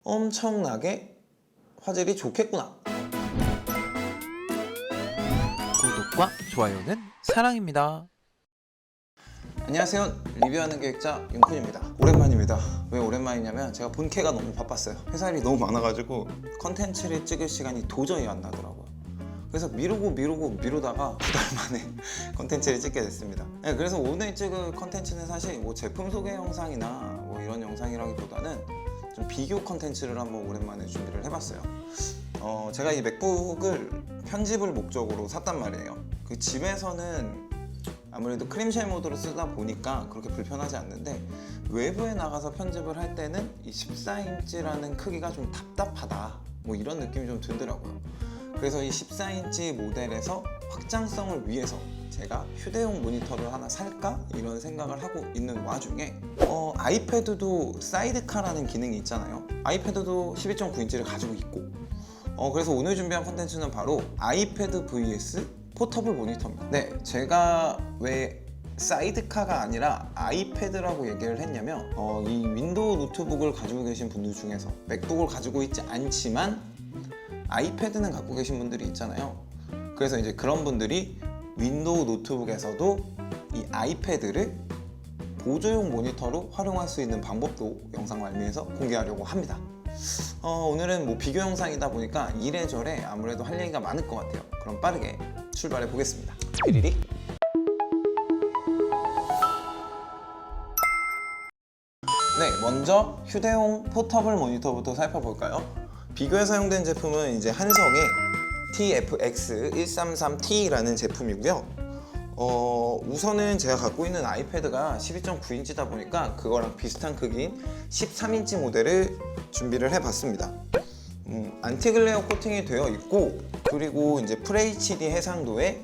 엄청나게 화질이 좋겠구나. 구독과 좋아요는 사랑입니다. 안녕하세요. 리뷰하는 기획자 윤쿤입니다. 오랜만입니다. 왜 오랜만이냐면 제가 본캐가 너무 바빴어요. 회사 일이 너무 많아가지고 컨텐츠를 찍을 시간이 도저히 안 나더라고요. 그래서 미루다가 2달 만에 컨텐츠를 찍게 됐습니다. 네, 그래서 오늘 찍을 컨텐츠는 사실 뭐 제품 소개 영상이나 뭐 이런 영상이라기보다는 좀 비교 컨텐츠를 한번 오랜만에 준비를 해봤어요. 제가 이 맥북을 편집을 목적으로 샀단 말이에요. 그 집에서는 아무래도 크림쉘 모드로 쓰다 보니까 그렇게 불편하지 않는데 외부에 나가서 편집을 할 때는 이 14인치라는 크기가 좀 답답하다, 뭐 이런 느낌이 좀 들더라고요. 그래서 이 14인치 모델에서 확장성을 위해서 제가 휴대용 모니터를 하나 살까? 이런 생각을 하고 있는 와중에 아이패드도 사이드카라는 기능이 있잖아요. 아이패드도 12.9인치를 가지고 있고 그래서 오늘 준비한 콘텐츠는 바로 아이패드 vs 포터블 모니터입니다. 네, 제가 왜 사이드카가 아니라 아이패드라고 얘기를 했냐면 이 윈도우 노트북을 가지고 계신 분들 중에서 맥북을 가지고 있지 않지만 아이패드는 갖고 계신 분들이 있잖아요. 그래서 이제 그런 분들이 윈도우 노트북에서도 이 아이패드를 보조용 모니터로 활용할 수 있는 방법도 영상 말미에서 공개하려고 합니다. 오늘은 뭐 비교 영상이다 보니까 이래저래 아무래도 할 얘기가 많을 것 같아요. 그럼 빠르게 출발해 보겠습니다. 삐리릭. 네, 먼저 휴대용 포터블 모니터부터 살펴볼까요? 비교에 사용된 제품은 이제 한성의 TFX133T라는 제품이고요. 우선은 제가 갖고 있는 아이패드가 12.9인치다 보니까 그거랑 비슷한 크기인 13인치 모델을 준비를 해봤습니다. 안티글레어 코팅이 되어 있고, 그리고 이제 FHD 해상도에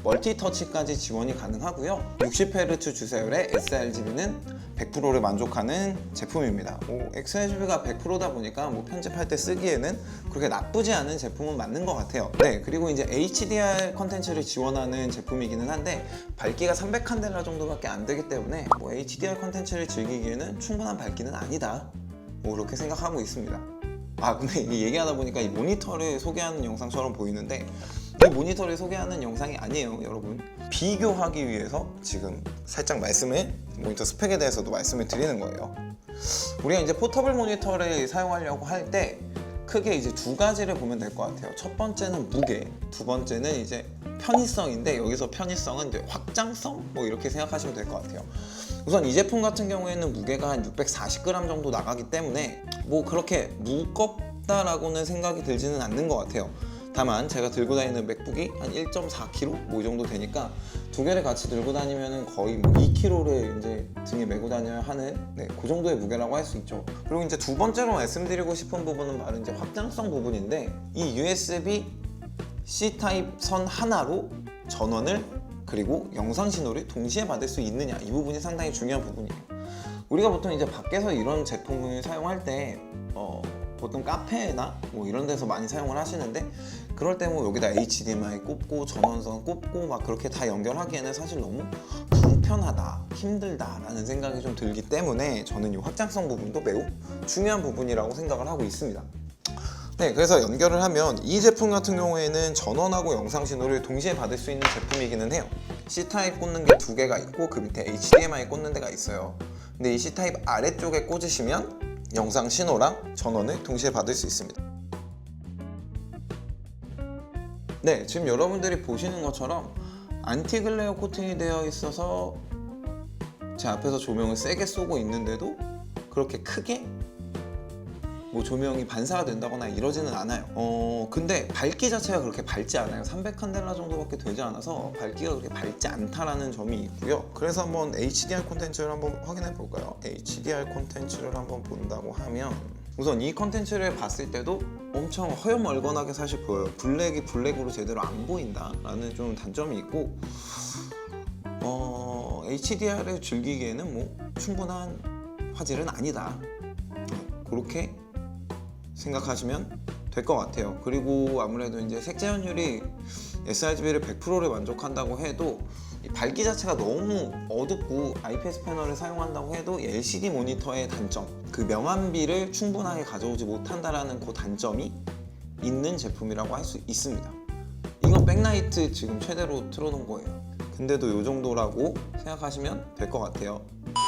멀티터치까지 지원이 가능하고요. 60Hz 주사율의 sRGB는 100%를 만족하는 제품입니다. sRGB가 100%다 보니까 뭐 편집할 때 쓰기에는 그렇게 나쁘지 않은 제품은 맞는 것 같아요. 네, 그리고 이제 HDR 컨텐츠를 지원하는 제품이기는 한데 밝기가 300칸델라 정도밖에 안 되기 때문에 뭐 HDR 컨텐츠를 즐기기에는 충분한 밝기는 아니다, 뭐 그렇게 생각하고 있습니다. 근데 이 얘기하다 보니까 이 모니터를 소개하는 영상처럼 보이는데 이 모니터를 소개하는 영상이 아니에요, 여러분. 비교하기 위해서 지금 살짝 모니터 스펙에 대해서도 말씀을 드리는 거예요. 우리가 이제 포터블 모니터를 사용하려고 할 때 크게 이제 두 가지를 보면 될 것 같아요. 첫 번째는 무게, 두 번째는 이제 편의성인데, 여기서 편의성은 이제 확장성? 뭐 이렇게 생각하시면 될 것 같아요. 우선 이 제품 같은 경우에는 무게가 한 640g 정도 나가기 때문에 뭐 그렇게 무겁다라고는 생각이 들지는 않는 것 같아요. 다만 제가 들고 다니는 맥북이 한 1.4kg 뭐 이 정도 되니까 두 개를 같이 들고 다니면 거의 뭐 2kg를 이제 등에 메고 다녀야 하는 그 정도의 무게라고 할 수 있죠. 그리고 이제 두 번째로 말씀드리고 싶은 부분은 바로 이제 확장성 부분인데, 이 USB-C 타입 선 하나로 전원을 그리고 영상 신호를 동시에 받을 수 있느냐, 이 부분이 상당히 중요한 부분이에요. 우리가 보통 이제 밖에서 이런 제품을 사용할 때 보통 카페나 뭐 이런 데서 많이 사용을 하시는데, 그럴 때 뭐 여기다 HDMI 꼽고 전원선 꼽고 막 그렇게 다 연결하기에는 사실 너무 불편하다, 힘들다라는 생각이 좀 들기 때문에 저는 이 확장성 부분도 매우 중요한 부분이라고 생각을 하고 있습니다. 네, 그래서 연결을 하면 이 제품 같은 경우에는 전원하고 영상 신호를 동시에 받을 수 있는 제품이기는 해요. C타입 꽂는 게 두 개가 있고 그 밑에 HDMI 꽂는 데가 있어요. 근데 이 C타입 아래쪽에 꽂으시면 영상 신호랑 전원을 동시에 받을 수 있습니다. 네, 지금 여러분들이 보시는 것처럼 안티글레어 코팅이 되어 있어서 제 앞에서 조명을 세게 쏘고 있는데도 그렇게 크게 뭐 조명이 반사가 된다거나 이러지는 않아요. 근데 밝기 자체가 그렇게 밝지 않아요. 300칸델라 정도밖에 되지 않아서 밝기가 그렇게 밝지 않다라는 점이 있고요. 그래서 한번 HDR 콘텐츠를 한번 확인해 볼까요? HDR 콘텐츠를 한번 본다고 하면 우선 이 콘텐츠를 봤을 때도 엄청 허여멀건하게 사실 보여요. 블랙이 블랙으로 제대로 안 보인다라는 좀 단점이 있고, HDR을 즐기기에는 뭐 충분한 화질은 아니다, 그렇게 생각하시면 될 것 같아요. 그리고 아무래도 이제 색재현율이 sRGB를 100%를 만족한다고 해도 이 밝기 자체가 너무 어둡고 IPS 패널을 사용한다고 해도 LCD 모니터의 단점, 그 명암비를 충분하게 가져오지 못한다라는 그 단점이 있는 제품이라고 할 수 있습니다. 이건 백라이트 지금 최대로 틀어놓은 거예요. 근데도 이 정도라고 생각하시면 될 것 같아요.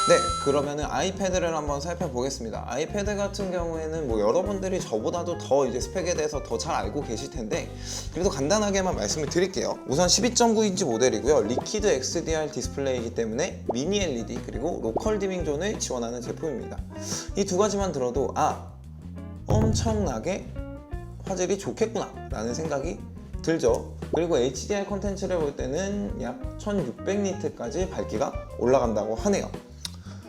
네, 그러면은 아이패드를 한번 살펴보겠습니다. 아이패드 같은 경우에는 뭐 여러분들이 저보다도 더 이제 스펙에 대해서 더 잘 알고 계실 텐데 그래도 간단하게만 말씀을 드릴게요. 우선 12.9인치 모델이고요. 리퀴드 XDR 디스플레이이기 때문에 미니 LED 그리고 로컬 디밍 존을 지원하는 제품입니다. 이 두 가지만 들어도 엄청나게 화질이 좋겠구나 라는 생각이 들죠. 그리고 HDR 콘텐츠를 볼 때는 약 1600니트까지 밝기가 올라간다고 하네요.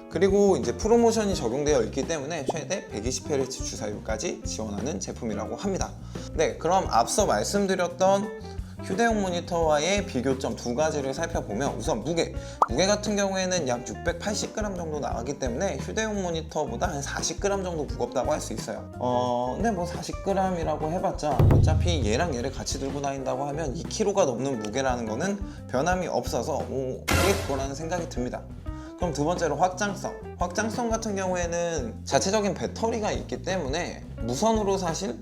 그리고 이제 프로모션이 적용되어 있기 때문에 최대 120Hz 주사율까지 지원하는 제품이라고 합니다. 네, 그럼 앞서 말씀드렸던 휴대용 모니터와의 비교점 두 가지를 살펴보면 우선 무게 같은 경우에는 약 680g 정도 나가기 때문에 휴대용 모니터보다 한 40g 정도 무겁다고 할 수 있어요. 근데 뭐 40g이라고 해봤자 어차피 얘랑 얘를 같이 들고 다닌다고 하면 2kg가 넘는 무게라는 거는 변함이 없어서 이게 그거라는 생각이 듭니다. 그럼 두 번째로 확장성 같은 경우에는 자체적인 배터리가 있기 때문에 무선으로 사실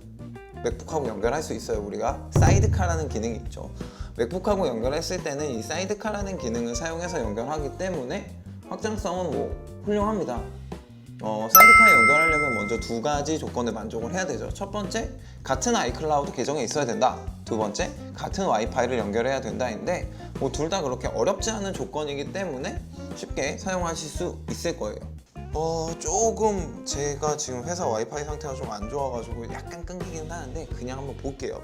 맥북하고 연결할 수 있어요. 우리가 사이드카라는 기능이 있죠. 맥북하고 연결했을 때는 이 사이드카라는 기능을 사용해서 연결하기 때문에 확장성은 뭐 훌륭합니다. 사이드카에 연결하려면 먼저 두 가지 조건을 만족을 해야 되죠. 첫 번째, 같은 아이클라우드 계정에 있어야 된다. 두 번째, 같은 와이파이를 연결해야 된다인데 뭐 둘 다 그렇게 어렵지 않은 조건이기 때문에 쉽게 사용하실 수 있을 거예요. 조금 제가 지금 회사 와이파이 상태가 좀 안 좋아가지고 약간 끊기긴 하는데 그냥 한번 볼게요.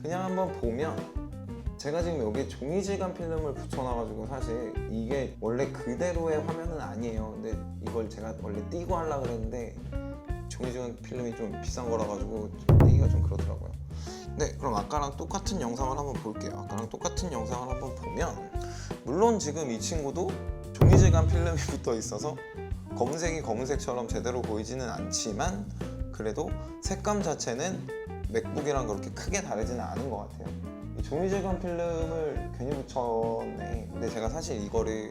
그냥 한번 보면 제가 지금 여기 종이질감 필름을 붙여놔가지고 사실 이게 원래 그대로의 화면은 아니에요. 근데 이걸 제가 원래 띄고 하려고 그랬는데 종이질감 필름이 좀 비싼 거라 가지고 띄기가 좀 그렇더라고요. 네, 그럼 아까랑 똑같은 영상을 한번 볼게요. 아까랑 똑같은 영상을 한번 보면 물론 지금 이 친구도 종이질감 필름이 붙어 있어서 검은색이 검은색처럼 제대로 보이지는 않지만 그래도 색감 자체는 맥북이랑 그렇게 크게 다르지는 않은 것 같아요. 이 종이질감 필름을 괜히 붙였네. 근데 제가 사실 이거를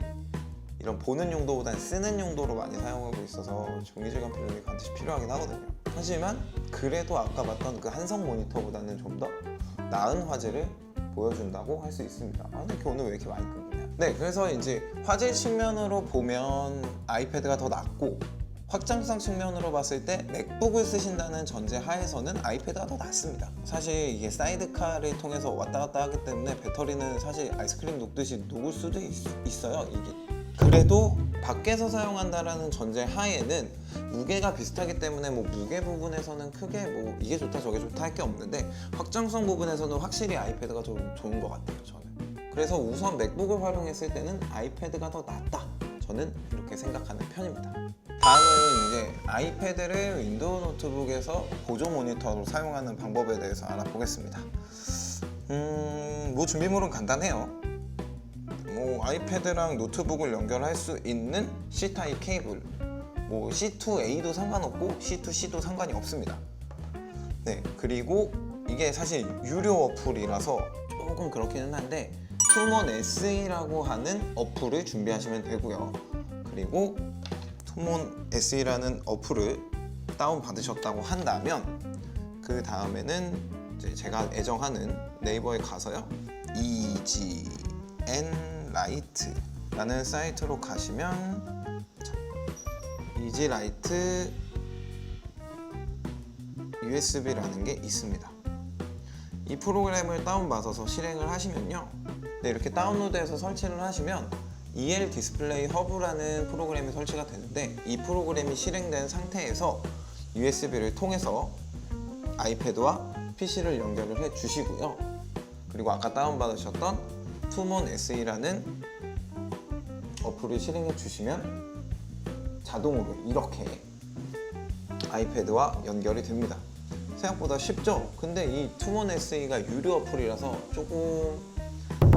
이런 보는 용도보다는 쓰는 용도로 많이 사용하고 있어서 종이질감 필름이 반드시 필요하긴 하거든요. 하지만 그래도 아까 봤던 그 한성 모니터보다는 좀 더 나은 화질을 보여준다고 할 수 있습니다. 근데 오늘 왜 이렇게 많이 끊기냐? 네, 그래서 이제 화질 측면으로 보면 아이패드가 더 낫고 확장성 측면으로 봤을 때 맥북을 쓰신다는 전제 하에서는 아이패드가 더 낫습니다. 사실 이게 사이드카를 통해서 왔다 갔다 하기 때문에 배터리는 사실 아이스크림 녹듯이 녹을 수도 있어요. 이게 그래도 밖에서 사용한다라는 전제 하에는 무게가 비슷하기 때문에 뭐 무게 부분에서는 크게 뭐 이게 좋다 저게 좋다 할 게 없는데 확장성 부분에서는 확실히 아이패드가 좀 좋은 것 같아요. 저는 그래서 우선 맥북을 활용했을 때는 아이패드가 더 낫다, 저는 이렇게 생각하는 편입니다. 다음은 이제 아이패드를 윈도우 노트북에서 보조 모니터로 사용하는 방법에 대해서 알아보겠습니다. 뭐 준비물은 간단해요. 뭐 아이패드랑 노트북을 연결할 수 있는 C타입 케이블, 뭐 C2A도 상관없고 C2C도 상관이 없습니다. 네, 그리고 이게 사실 유료 어플이라서 조금 그렇기는 한데 투몬 SE라고 하는 어플을 준비하시면 되고요. 그리고 투몬 SE라는 어플을 다운 받으셨다고 한다면 그 다음에는 이제 제가 애정하는 네이버에 가서요, 이지엔라이트라는 사이트로 가시면 이지라이트 USB라는 게 있습니다. 이 프로그램을 다운받아서 실행을 하시면요, 네, 이렇게 다운로드해서 설치를 하시면 EL 디스플레이 허브라는 프로그램이 설치가 되는데 이 프로그램이 실행된 상태에서 USB를 통해서 아이패드와 PC를 연결을 해 주시고요. 그리고 아까 다운받으셨던 투몬 SE라는 어플을 실행해 주시면 자동으로 이렇게 아이패드와 연결이 됩니다. 생각보다 쉽죠? 근데 이 투몬 SE가 유료 어플이라서 조금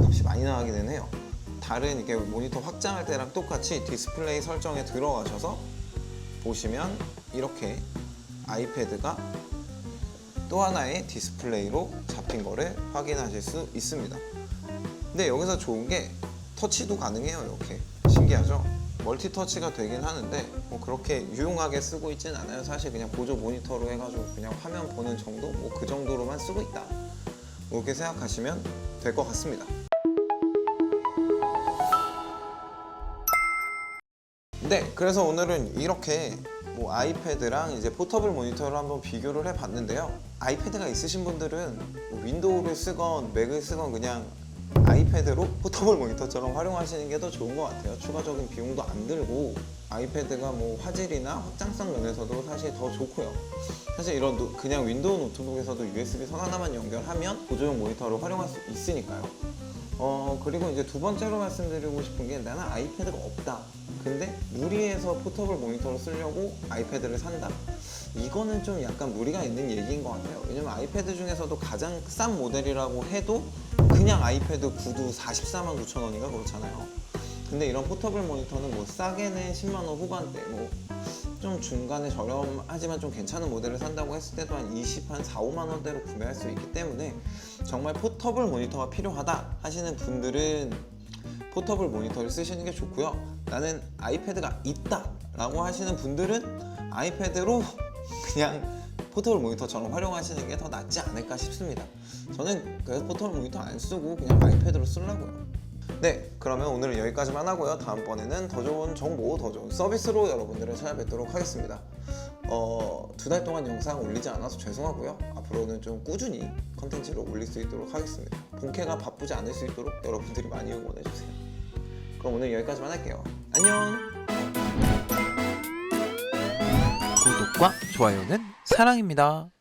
값이 많이 나가기는 해요. 다른 이게 모니터 확장할 때랑 똑같이 디스플레이 설정에 들어가셔서 보시면 이렇게 아이패드가 또 하나의 디스플레이로 잡힌 거를 확인하실 수 있습니다. 근데 여기서 좋은 게 터치도 가능해요. 이렇게 신기하죠? 멀티 터치가 되긴 하는데 뭐 그렇게 유용하게 쓰고 있진 않아요. 사실 그냥 보조 모니터로 해가지고 그냥 화면 보는 정도, 뭐 그 정도로만 쓰고 있다, 뭐 이렇게 생각하시면 될 것 같습니다. 네, 그래서 오늘은 이렇게 뭐 아이패드랑 이제 포터블 모니터를 한번 비교를 해봤는데요. 아이패드가 있으신 분들은 뭐 윈도우를 쓰건 맥을 쓰건 그냥 아이패드로 포터블 모니터처럼 활용하시는 게 더 좋은 것 같아요. 추가적인 비용도 안 들고 아이패드가 뭐 화질이나 확장성 면에서도 사실 더 좋고요. 사실 이런 그냥 윈도우 노트북에서도 USB 선 하나만 연결하면 보조용 모니터를 활용할 수 있으니까요. 그리고 이제 두 번째로 말씀드리고 싶은 게, 나는 아이패드가 없다, 근데 무리해서 포터블 모니터를 쓰려고 아이패드를 산다, 이거는 좀 약간 무리가 있는 얘기인 것 같아요. 왜냐면 아이패드 중에서도 가장 싼 모델이라고 해도 그냥 아이패드 구두 449,000원인가 그렇잖아요. 근데 이런 포터블 모니터는 뭐 싸게는 10만원 후반대, 뭐 좀 중간에 저렴하지만 좀 괜찮은 모델을 산다고 했을 때도 한 4, 5만원대로 구매할 수 있기 때문에, 정말 포터블 모니터가 필요하다 하시는 분들은 포터블 모니터를 쓰시는 게 좋고요. 나는 아이패드가 있다 라고 하시는 분들은 아이패드로 그냥 포터블 모니터처럼 활용하시는 게 더 낫지 않을까 싶습니다. 저는 그래서 포터블 모니터 안 쓰고 그냥 아이패드로 쓰려고요. 네, 그러면 오늘은 여기까지만 하고요. 다음번에는 더 좋은 정보, 더 좋은 서비스로 여러분들을 찾아뵙도록 하겠습니다. 2달 동안 영상 올리지 않아서 죄송하고요. 앞으로는 좀 꾸준히 컨텐츠를 올릴 수 있도록 하겠습니다. 본캐가 바쁘지 않을 수 있도록 여러분들이 많이 응원해주세요. 그럼 오늘 여기까지만 할게요. 안녕! 구독과 좋아요는 사랑입니다.